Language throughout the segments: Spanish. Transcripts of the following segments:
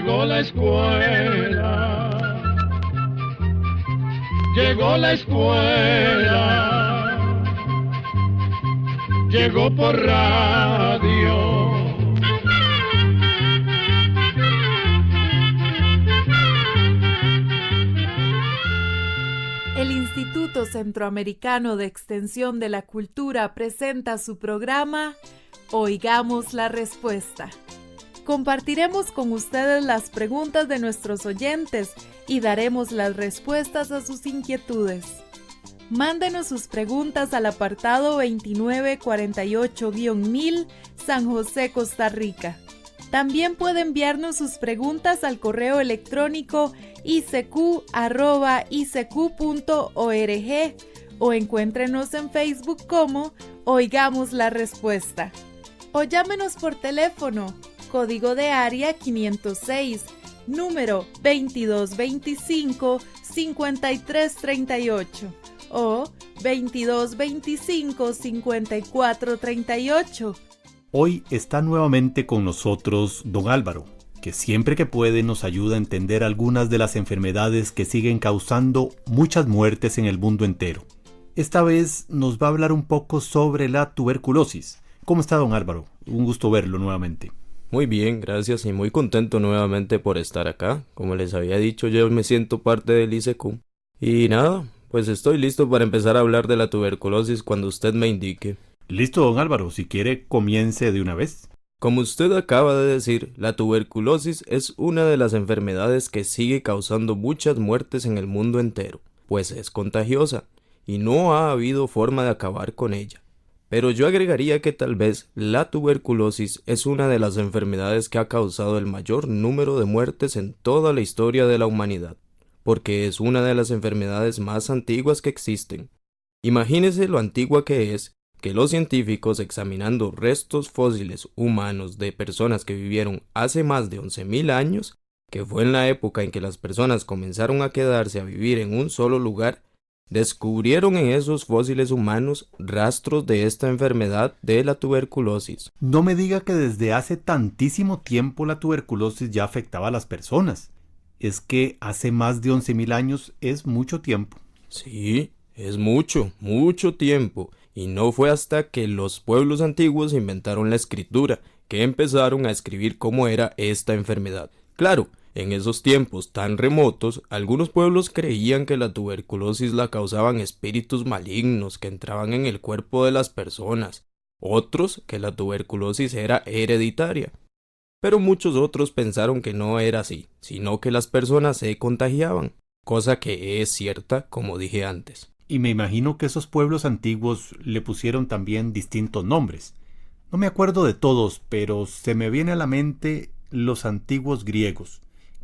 Llegó la escuela, llegó la escuela, llegó por radio. El Instituto Centroamericano de Extensión de la Cultura presenta su programa Oigamos la Respuesta. Compartiremos con ustedes las preguntas de nuestros oyentes y daremos las respuestas a sus inquietudes. Mándenos sus preguntas al apartado 2948-1000, San José, Costa Rica. También puede enviarnos sus preguntas al correo electrónico icq@icq.org o encuéntrenos en Facebook como Oigamos la Respuesta. O llámenos por teléfono, código de área 506, número 2225-5338 o 2225-5438. Hoy está nuevamente con nosotros don Álvaro, que siempre que puede nos ayuda a entender algunas de las enfermedades que siguen causando muchas muertes en el mundo entero. Esta vez nos va a hablar un poco sobre la tuberculosis. ¿Cómo está don Álvaro? Un gusto verlo nuevamente. Muy bien, gracias y muy contento nuevamente por estar acá. Como les había dicho, yo me siento parte del ICQ. Y nada, pues estoy listo para empezar a hablar de la tuberculosis cuando usted me indique. Listo, don Álvaro, si quiere comience de una vez. Como usted acaba de decir, la tuberculosis es una de las enfermedades que sigue causando muchas muertes en el mundo entero, pues es contagiosa y no ha habido forma de acabar con ella. Pero yo agregaría que tal vez la tuberculosis es una de las enfermedades que ha causado el mayor número de muertes en toda la historia de la humanidad, porque es una de las enfermedades más antiguas que existen. Imagínese lo antigua que es, que los científicos, examinando restos fósiles humanos de personas que vivieron hace más de 11.000 años, que fue en la época en que las personas comenzaron a quedarse a vivir en un solo lugar, descubrieron en esos fósiles humanos rastros de esta enfermedad de la tuberculosis. No me diga que desde hace tantísimo tiempo la tuberculosis ya afectaba a las personas. Es que hace más de 11.000 años es mucho tiempo. Sí, es mucho, mucho tiempo. Y no fue hasta que los pueblos antiguos inventaron la escritura que empezaron a escribir cómo era esta enfermedad. Claro, en esos tiempos tan remotos, algunos pueblos creían que la tuberculosis la causaban espíritus malignos que entraban en el cuerpo de las personas, otros que la tuberculosis era hereditaria. Pero muchos otros pensaron que no era así, sino que las personas se contagiaban, cosa que es cierta, como dije antes. Y me imagino que esos pueblos antiguos le pusieron también distintos nombres. No me acuerdo de todos, pero se me viene a la mente los antiguos griegos,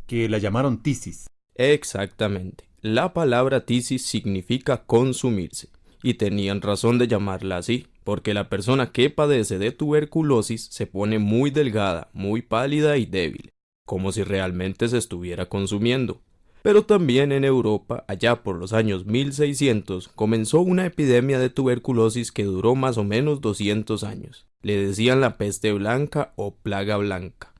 que la llamaron tisis. Exactamente. La palabra tisis significa consumirse, y tenían razón de llamarla así, porque la persona que padece de tuberculosis se pone muy delgada, muy pálida y débil, como si realmente se estuviera consumiendo. Pero también en Europa, allá por los años 1600, comenzó una epidemia de tuberculosis que duró más o menos 200 años. Le decían la peste blanca o plaga blanca.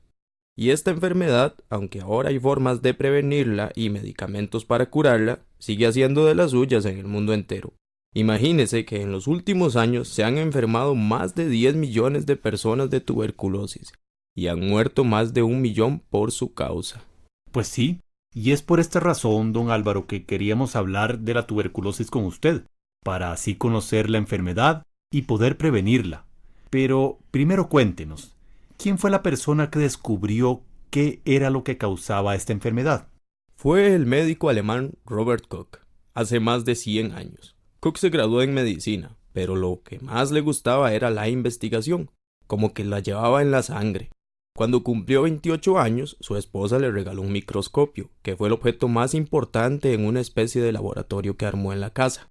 Y esta enfermedad, aunque ahora hay formas de prevenirla y medicamentos para curarla, sigue haciendo de las suyas en el mundo entero. Imagínese que en los últimos años se han enfermado más de 10 millones de personas de tuberculosis y han muerto más de 1 millón por su causa. Pues sí. Y es por esta razón, don Álvaro, que queríamos hablar de la tuberculosis con usted, para así conocer la enfermedad y poder prevenirla. Pero primero cuéntenos, ¿quién fue la persona que descubrió qué era lo que causaba esta enfermedad? Fue el médico alemán Robert Koch, hace más de 100 años. Koch se graduó en medicina, pero lo que más le gustaba era la investigación, como que la llevaba en la sangre. Cuando cumplió 28 años, su esposa le regaló un microscopio, que fue el objeto más importante en una especie de laboratorio que armó en la casa.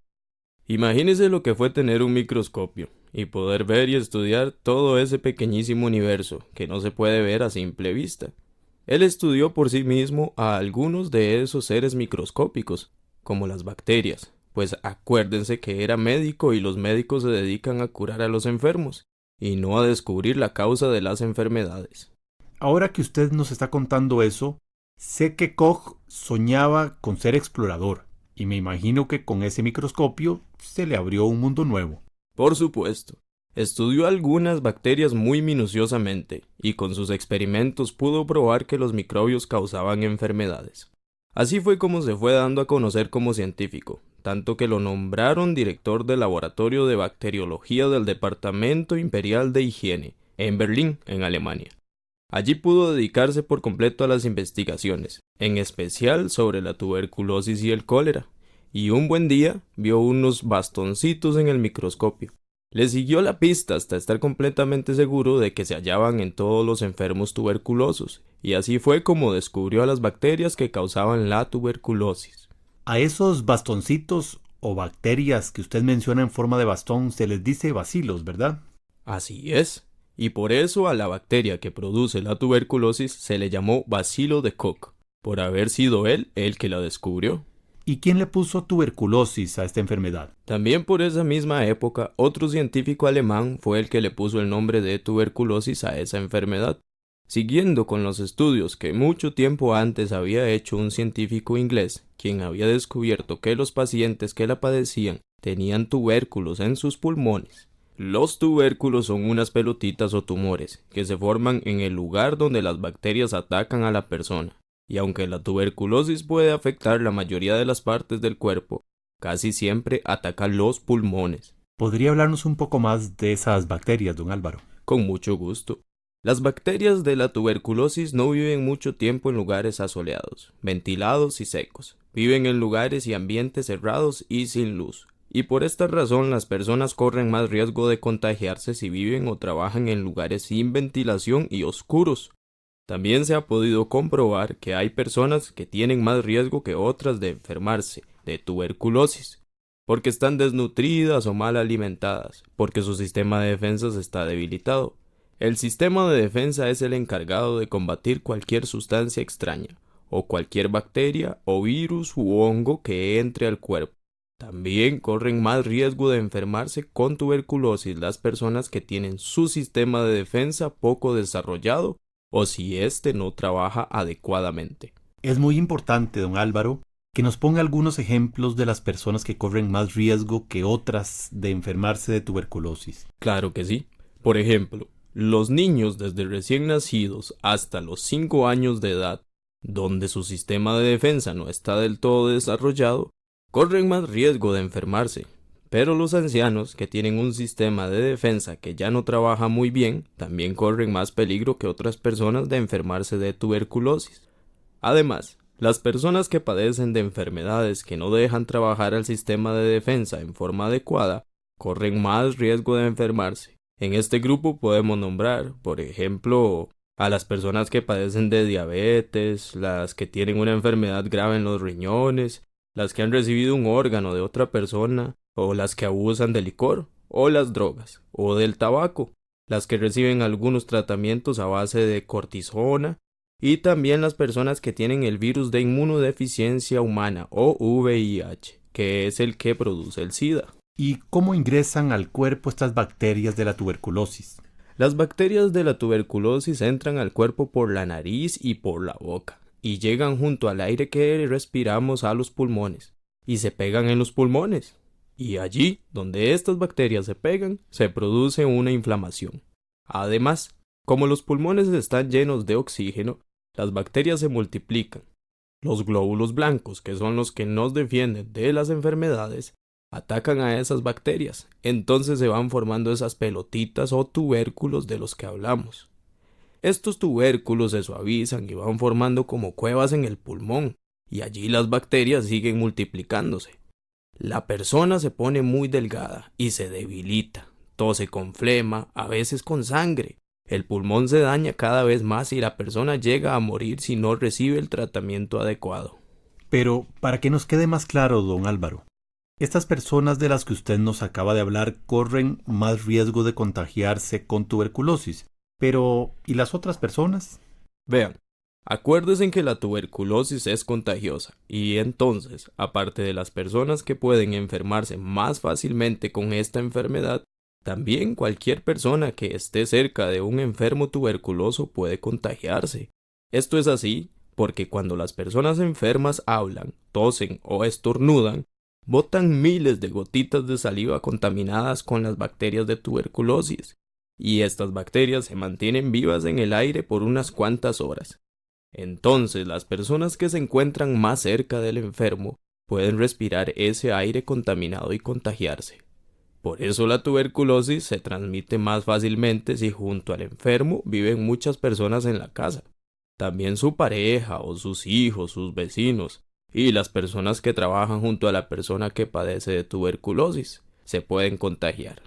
Imagínese lo que fue tener un microscopio, y poder ver y estudiar todo ese pequeñísimo universo, que no se puede ver a simple vista. Él estudió por sí mismo a algunos de esos seres microscópicos, como las bacterias, pues acuérdense que era médico y los médicos se dedican a curar a los enfermos, y no a descubrir la causa de las enfermedades. Ahora que usted nos está contando eso, sé que Koch soñaba con ser explorador, y me imagino que con ese microscopio se le abrió un mundo nuevo. Por supuesto. Estudió algunas bacterias muy minuciosamente, y con sus experimentos pudo probar que los microbios causaban enfermedades. Así fue como se fue dando a conocer como científico, tanto que lo nombraron director del Laboratorio de Bacteriología del Departamento Imperial de Higiene, en Berlín, en Alemania. Allí pudo dedicarse por completo a las investigaciones, en especial sobre la tuberculosis y el cólera, y un buen día vio unos bastoncitos en el microscopio. Le siguió la pista hasta estar completamente seguro de que se hallaban en todos los enfermos tuberculosos, y así fue como descubrió a las bacterias que causaban la tuberculosis. A esos bastoncitos o bacterias que usted menciona en forma de bastón se les dice bacilos, ¿verdad? Así es, y por eso a la bacteria que produce la tuberculosis se le llamó bacilo de Koch, por haber sido él el que la descubrió. ¿Y quién le puso tuberculosis a esta enfermedad? También por esa misma época, otro científico alemán fue el que le puso el nombre de tuberculosis a esa enfermedad, siguiendo con los estudios que mucho tiempo antes había hecho un científico inglés, quien había descubierto que los pacientes que la padecían tenían tubérculos en sus pulmones. Los tubérculos son unas pelotitas o tumores que se forman en el lugar donde las bacterias atacan a la persona. Y aunque la tuberculosis puede afectar la mayoría de las partes del cuerpo, casi siempre ataca los pulmones. ¿Podría hablarnos un poco más de esas bacterias, don Álvaro? Con mucho gusto. Las bacterias de la tuberculosis no viven mucho tiempo en lugares asoleados, ventilados y secos. Viven en lugares y ambientes cerrados y sin luz. Y por esta razón las personas corren más riesgo de contagiarse si viven o trabajan en lugares sin ventilación y oscuros. También se ha podido comprobar que hay personas que tienen más riesgo que otras de enfermarse de tuberculosis, porque están desnutridas o mal alimentadas, porque su sistema de defensas está debilitado. El sistema de defensa es el encargado de combatir cualquier sustancia extraña, o cualquier bacteria o virus u hongo que entre al cuerpo. También corren más riesgo de enfermarse con tuberculosis las personas que tienen su sistema de defensa poco desarrollado o si éste no trabaja adecuadamente. Es muy importante, don Álvaro, que nos ponga algunos ejemplos de las personas que corren más riesgo que otras de enfermarse de tuberculosis. Claro que sí. Por ejemplo, los niños desde recién nacidos hasta los 5 años de edad, donde su sistema de defensa no está del todo desarrollado, corren más riesgo de enfermarse. Pero los ancianos, que tienen un sistema de defensa que ya no trabaja muy bien, también corren más peligro que otras personas de enfermarse de tuberculosis. Además, las personas que padecen de enfermedades que no dejan trabajar al sistema de defensa en forma adecuada, corren más riesgo de enfermarse. En este grupo podemos nombrar, por ejemplo, a las personas que padecen de diabetes, las que tienen una enfermedad grave en los riñones, las que han recibido un órgano de otra persona, o las que abusan del licor, o las drogas, o del tabaco, las que reciben algunos tratamientos a base de cortisona, y también las personas que tienen el virus de inmunodeficiencia humana, o VIH, que es el que produce el SIDA. ¿Y cómo ingresan al cuerpo estas bacterias de la tuberculosis? Las bacterias de la tuberculosis entran al cuerpo por la nariz y por la boca, y llegan junto al aire que respiramos a los pulmones, y se pegan en los pulmones. Y allí, donde estas bacterias se pegan, se produce una inflamación. Además, como los pulmones están llenos de oxígeno, las bacterias se multiplican. Los glóbulos blancos, que son los que nos defienden de las enfermedades, atacan a esas bacterias. Entonces se van formando esas pelotitas o tubérculos de los que hablamos. Estos tubérculos se suavizan y van formando como cuevas en el pulmón, y allí las bacterias siguen multiplicándose. La persona se pone muy delgada y se debilita, tose con flema, a veces con sangre. El pulmón se daña cada vez más y la persona llega a morir si no recibe el tratamiento adecuado. Pero, para que nos quede más claro, don Álvaro, estas personas de las que usted nos acaba de hablar corren más riesgo de contagiarse con tuberculosis. Pero, ¿y las otras personas? Vean. Acuérdense en que la tuberculosis es contagiosa y entonces, aparte de las personas que pueden enfermarse más fácilmente con esta enfermedad, También cualquier persona que esté cerca de un enfermo tuberculoso puede contagiarse. Esto es así porque cuando las personas enfermas hablan, tosen o estornudan, botan miles de gotitas de saliva contaminadas con las bacterias de tuberculosis, y estas bacterias se mantienen vivas en el aire por unas cuantas horas. Entonces, las personas que se encuentran más cerca del enfermo pueden respirar ese aire contaminado y contagiarse. Por eso la tuberculosis se transmite más fácilmente si junto al enfermo viven muchas personas en la casa. También su pareja o sus hijos, sus vecinos y las personas que trabajan junto a la persona que padece de tuberculosis se pueden contagiar.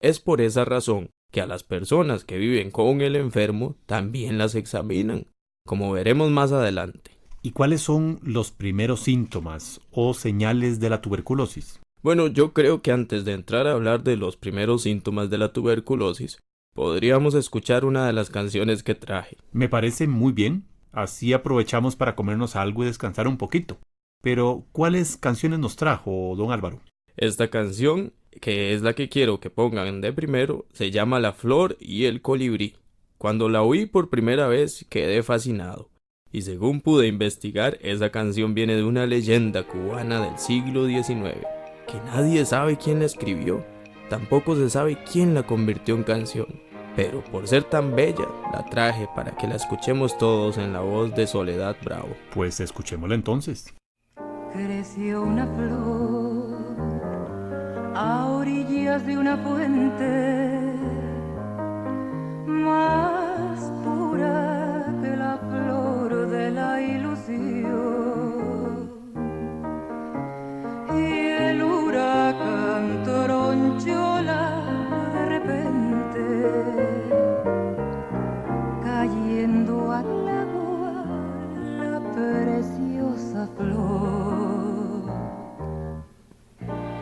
Es por esa razón que a las personas que viven con el enfermo también las examinan, como veremos más adelante. ¿Y cuáles son los primeros síntomas o señales de la tuberculosis? Bueno, yo creo que antes de entrar a hablar de los primeros síntomas de la tuberculosis, podríamos escuchar una de las canciones que traje. Me parece muy bien. Así aprovechamos para comernos algo y descansar un poquito. Pero, ¿cuáles canciones nos trajo, don Álvaro? Esta canción, que es la que quiero que pongan de primero, se llama La Flor y el Colibrí. Cuando la oí por primera vez quedé fascinado. Y según pude investigar, esa canción viene de una leyenda cubana del siglo XIX, que nadie sabe quién la escribió. Tampoco se sabe quién la convirtió en canción. Pero por ser tan bella, la traje para que la escuchemos todos en la voz de Soledad Bravo. Pues escuchémosla entonces. Creció una flor a orillas de una fuente, más pura que la flor de la ilusión. Y el huracán tronchóla de repente, cayendo al agua la preciosa flor.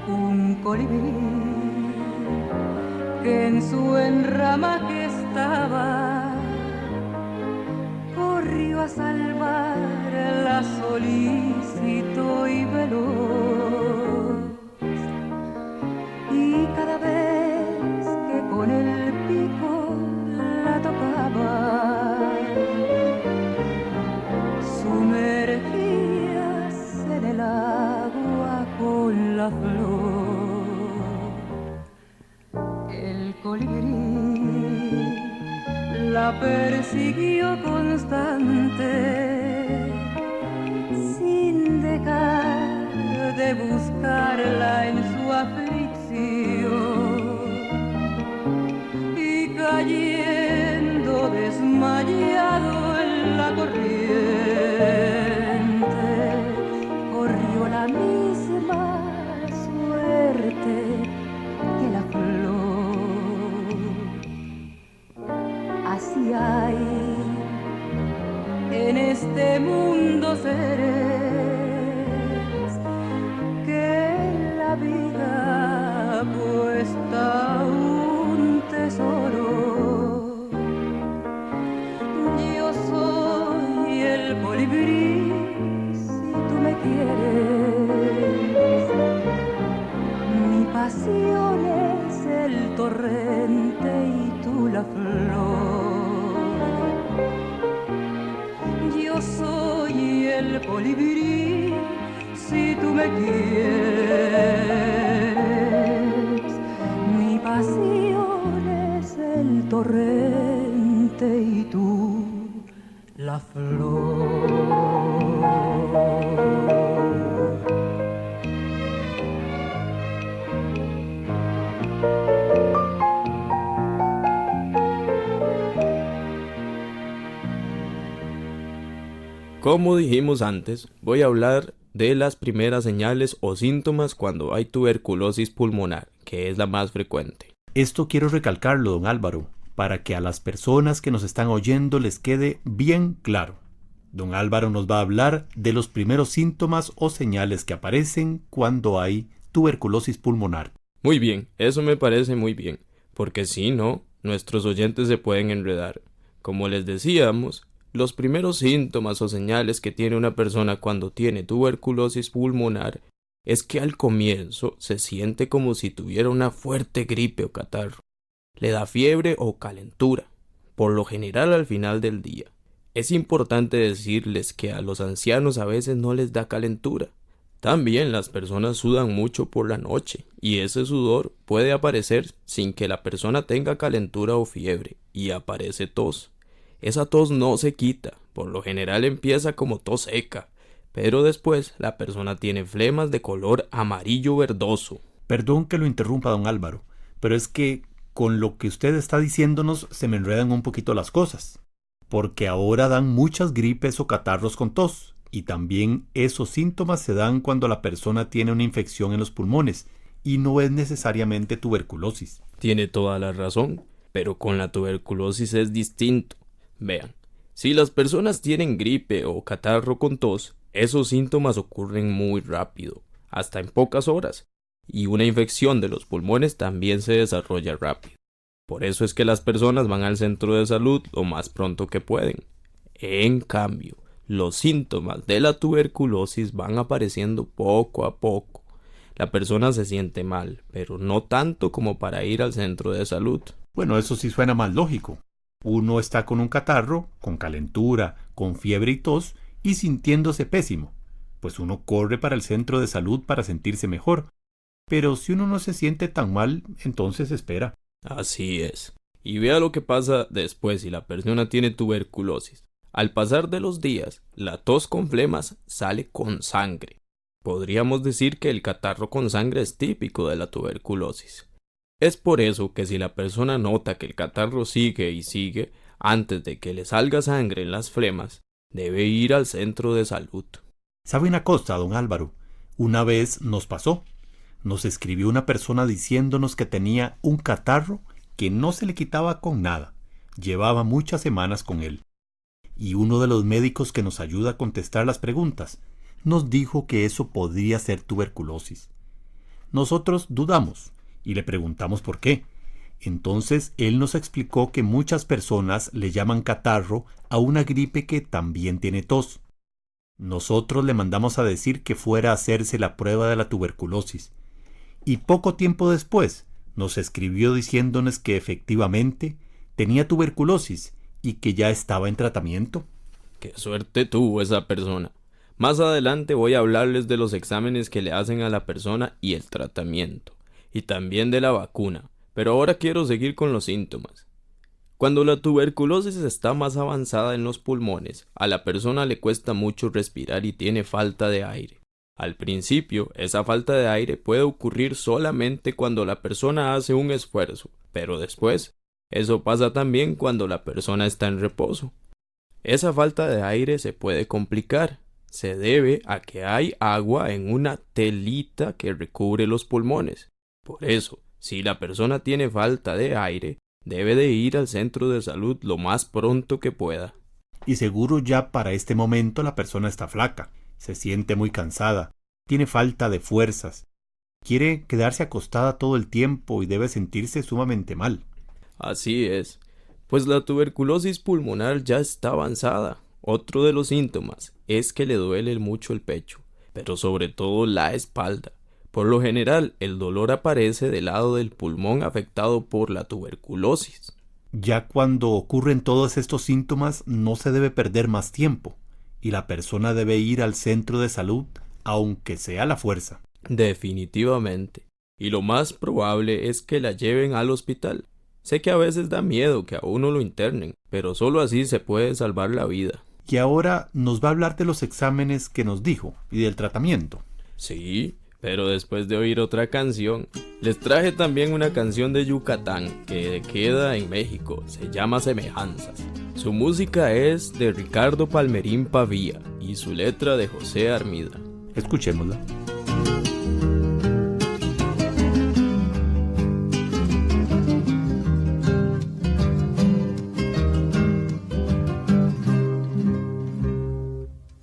Un colibrí que en su enramaje estaba corrió a salvarla solícito y veloz, y cada vez que con el pico la tocaba, sumergíase en el agua con la flor. El colibrí la persiguió constante, sin dejar de buscarla en su aflicción, y cayendo desmayado en la corriente, corrió la misma suerte que la flor. Así hay en este mundo seres que en la vida cuesta un tesoro. Yo soy el colibrí, si tú me quieres. Mi pasión es el torrente y tú la flor. Yo soy el colibrí, si tú me quieres. Mi pasión es el torrente y tú la flor. Como dijimos antes, voy a hablar de las primeras señales o síntomas cuando hay tuberculosis pulmonar, que es la más frecuente. Esto quiero recalcarlo, don Álvaro, para que a las personas que nos están oyendo les quede bien claro. Don Álvaro nos va a hablar de los primeros síntomas o señales que aparecen cuando hay tuberculosis pulmonar. Muy bien, eso me parece muy bien, porque si no, nuestros oyentes se pueden enredar. Como les decíamos, los primeros síntomas o señales que tiene una persona cuando tiene tuberculosis pulmonar es que al comienzo se siente como si tuviera una fuerte gripe o catarro. Le da fiebre o calentura, por lo general al final del día. Es importante decirles que a los ancianos a veces no les da calentura. También las personas sudan mucho por la noche y ese sudor puede aparecer sin que la persona tenga calentura o fiebre y aparece tos. Esa tos no se quita, por lo general empieza como tos seca, pero después la persona tiene flemas de color amarillo verdoso. Perdón que lo interrumpa, don Álvaro, pero es que con lo que usted está diciéndonos se me enredan un poquito las cosas, porque ahora dan muchas gripes o catarros con tos, y también esos síntomas se dan cuando la persona tiene una infección en los pulmones, y no es necesariamente tuberculosis. Tiene toda la razón, pero con la tuberculosis es distinto. Vean, si las personas tienen gripe o catarro con tos, esos síntomas ocurren muy rápido, hasta en pocas horas, y una infección de los pulmones también se desarrolla rápido. Por eso es que las personas van al centro de salud lo más pronto que pueden. En cambio, los síntomas de la tuberculosis van apareciendo poco a poco. La persona se siente mal, pero no tanto como para ir al centro de salud. Bueno, eso sí suena más lógico. Uno está con un catarro, con calentura, con fiebre y tos, y sintiéndose pésimo. Pues uno corre para el centro de salud para sentirse mejor. Pero si uno no se siente tan mal, entonces espera. Así es. Y vea lo que pasa después si la persona tiene tuberculosis. Al pasar de los días, la tos con flemas sale con sangre. Podríamos decir que el catarro con sangre es típico de la tuberculosis. Es por eso que si la persona nota que el catarro sigue y sigue, antes de que le salga sangre en las flemas, debe ir al centro de salud. ¿Sabe una cosa, don Álvaro? Una vez nos pasó. Nos escribió una persona diciéndonos que tenía un catarro que no se le quitaba con nada. Llevaba muchas semanas con él. Y uno de los médicos que nos ayuda a contestar las preguntas nos dijo que eso podría ser tuberculosis. Nosotros dudamos y le preguntamos por qué. Entonces él nos explicó que muchas personas le llaman catarro a una gripe que también tiene tos. Nosotros le mandamos a decir que fuera a hacerse la prueba de la tuberculosis. Y poco tiempo después nos escribió diciéndonos que efectivamente tenía tuberculosis y que ya estaba en tratamiento. ¡Qué suerte tuvo esa persona! Más adelante voy a hablarles de los exámenes que le hacen a la persona y el tratamiento, y también de la vacuna, pero ahora quiero seguir con los síntomas. Cuando la tuberculosis está más avanzada en los pulmones, a la persona le cuesta mucho respirar y tiene falta de aire. Al principio, esa falta de aire puede ocurrir solamente cuando la persona hace un esfuerzo, pero después, eso pasa también cuando la persona está en reposo. Esa falta de aire se puede complicar. Se debe a que hay agua en una telita que recubre los pulmones. Por eso, si la persona tiene falta de aire, debe de ir al centro de salud lo más pronto que pueda. Y seguro ya para este momento la persona está flaca, se siente muy cansada, tiene falta de fuerzas, quiere quedarse acostada todo el tiempo y debe sentirse sumamente mal. Así es, pues la tuberculosis pulmonar ya está avanzada. Otro de los síntomas es que le duele mucho el pecho, pero sobre todo la espalda. Por lo general, el dolor aparece del lado del pulmón afectado por la tuberculosis. Ya cuando ocurren todos estos síntomas, no se debe perder más tiempo, y la persona debe ir al centro de salud, aunque sea a la fuerza. Definitivamente. Y lo más probable es que la lleven al hospital. Sé que a veces da miedo que a uno lo internen, pero solo así se puede salvar la vida. Y ahora nos va a hablar de los exámenes que nos dijo y del tratamiento. Sí, pero después de oír otra canción, les traje también una canción de Yucatán que queda en México, se llama Semejanzas. Su música es de Ricardo Palmerín Pavía y su letra de José Armida. Escuchémosla.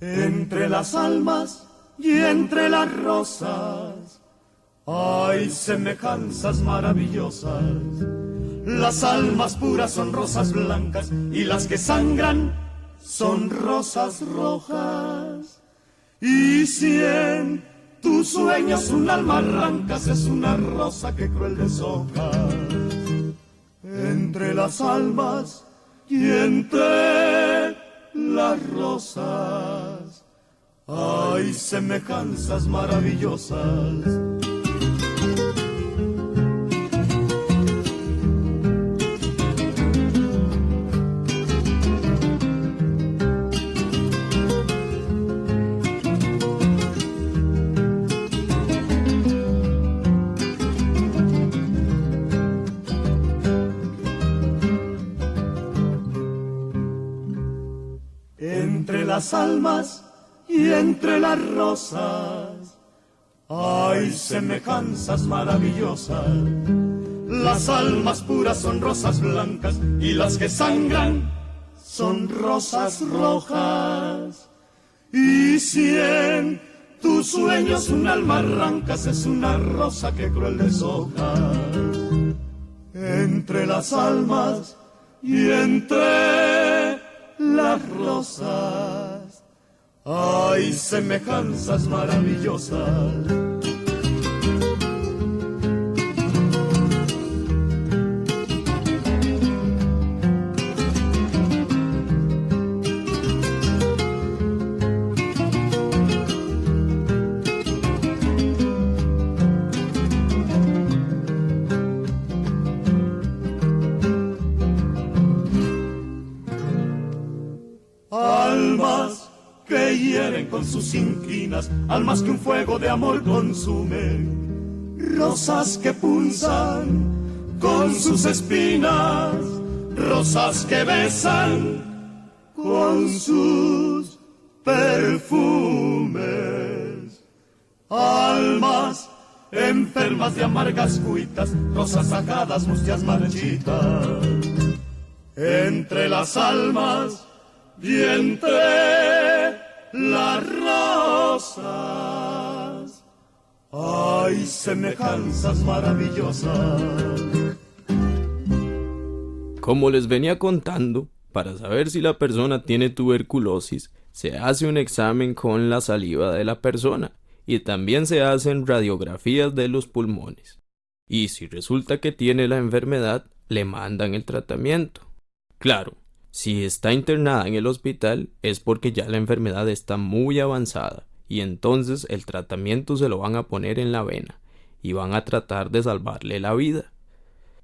Entre las almas y entre las rosas hay semejanzas maravillosas. Las almas puras son rosas blancas y las que sangran son rosas rojas. Y siempre tu sueño es un alma arrancas, es una rosa que cruel deshoja. Entre las almas y entre las rosas hay semejanzas maravillosas. Entre las almas y entre las rosas hay semejanzas maravillosas. Las almas puras son rosas blancas y las que sangran son rosas rojas. Y si en tus sueños un alma arrancas, es una rosa que cruel deshoja. Entre las almas y entre las rosas hay semejanzas maravillosas. Almas que hieren con sus inquinas, almas que un fuego de amor consume, rosas que pulsan con sus espinas, rosas que besan con sus perfumes, almas enfermas de amargas cuitas, rosas sacadas, mustias marchitas. Entre las almas y entre las rosas hay semejanzas maravillosas. Como les venía contando, para saber si la persona tiene tuberculosis, se hace un examen con la saliva de la persona y también se hacen radiografías de los pulmones. Y si resulta que tiene la enfermedad, le mandan el tratamiento. Claro, si está internada en el hospital es porque ya la enfermedad está muy avanzada y entonces el tratamiento se lo van a poner en la vena y van a tratar de salvarle la vida.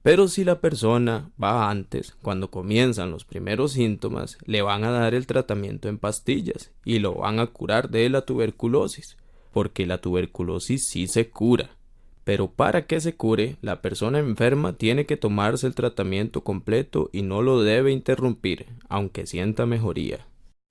Pero si la persona va antes, cuando comienzan los primeros síntomas, le van a dar el tratamiento en pastillas y lo van a curar de la tuberculosis, porque la tuberculosis sí se cura. Pero para que se cure, la persona enferma tiene que tomarse el tratamiento completo y no lo debe interrumpir, aunque sienta mejoría.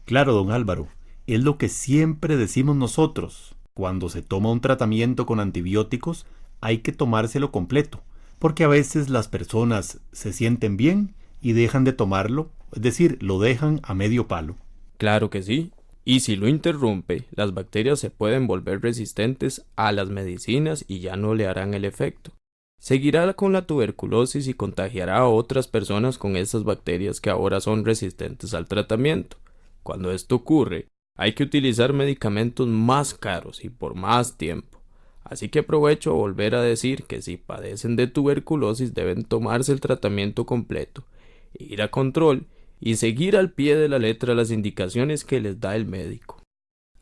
Claro, don Álvaro, es lo que siempre decimos nosotros. Cuando se toma un tratamiento con antibióticos, hay que tomárselo completo, porque a veces las personas se sienten bien y dejan de tomarlo, es decir, lo dejan a medio palo. Claro que sí. Y si lo interrumpe, las bacterias se pueden volver resistentes a las medicinas y ya no le harán el efecto. Seguirá con la tuberculosis y contagiará a otras personas con esas bacterias que ahora son resistentes al tratamiento. Cuando esto ocurre, hay que utilizar medicamentos más caros y por más tiempo. Así que aprovecho a volver a decir que si padecen de tuberculosis deben tomarse el tratamiento completo, ir a control y seguir al pie de la letra las indicaciones que les da el médico.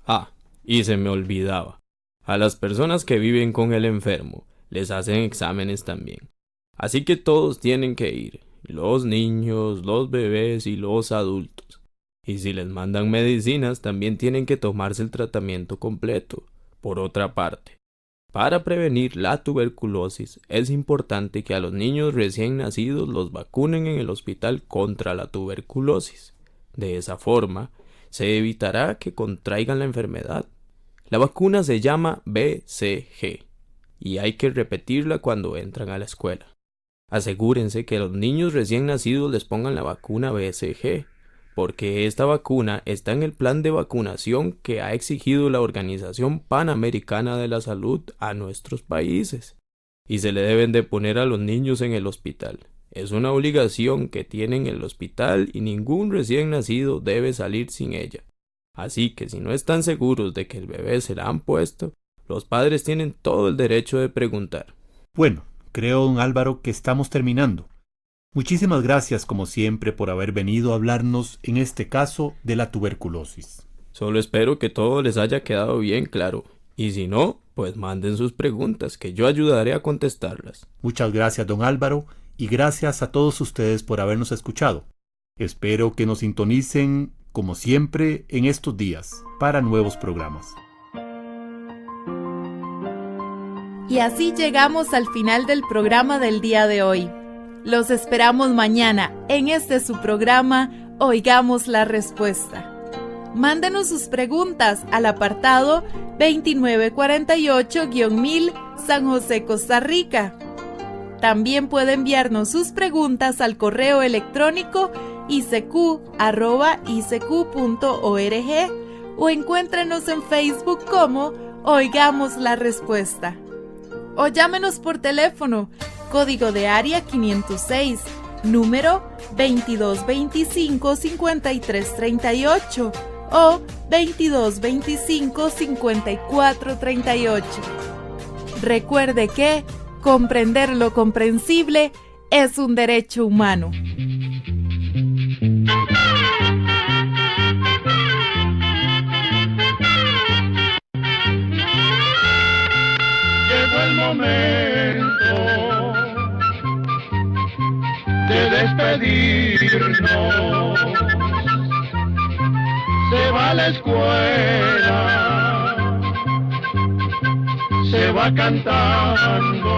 Ah, y se me olvidaba, a las personas que viven con el enfermo les hacen exámenes también. Así que todos tienen que ir, los niños, los bebés y los adultos. Y si les mandan medicinas también tienen que tomarse el tratamiento completo. Por otra parte, para prevenir la tuberculosis es importante que a los niños recién nacidos los vacunen en el hospital contra la tuberculosis. De esa forma, se evitará que contraigan la enfermedad. La vacuna se llama BCG y hay que repetirla cuando entran a la escuela. Asegúrense que a los niños recién nacidos les pongan la vacuna BCG, porque esta vacuna está en el plan de vacunación que ha exigido la Organización Panamericana de la Salud a nuestros países, y se le deben de poner a los niños en el hospital. Es una obligación que tienen el hospital y ningún recién nacido debe salir sin ella. Así que si no están seguros de que el bebé se la han puesto, Los padres tienen todo el derecho de preguntar. Bueno, creo, don Álvaro, que estamos terminando. Muchísimas gracias, como siempre, por haber venido a hablarnos, en este caso, de la tuberculosis. Solo espero que todo les haya quedado bien claro. Y si no, pues manden sus preguntas, que yo ayudaré a contestarlas. Muchas gracias, don Álvaro, y gracias a todos ustedes por habernos escuchado. Espero que nos sintonicen, como siempre, en estos días, para nuevos programas. Y así llegamos al final del programa del día de hoy. Los esperamos mañana en su programa Oigamos la Respuesta. Mándenos sus preguntas al apartado 2948-1000 San José, Costa Rica. También puede enviarnos sus preguntas al correo electrónico icq@icq.org o encuéntrenos en Facebook como Oigamos la Respuesta. O llámenos por teléfono, código de área 506, número 2225-5338 o 2225-5438. Recuerde que comprender lo comprensible es un derecho humano. Llegó el momento de despedirnos. Se va a la escuela, se va cantando.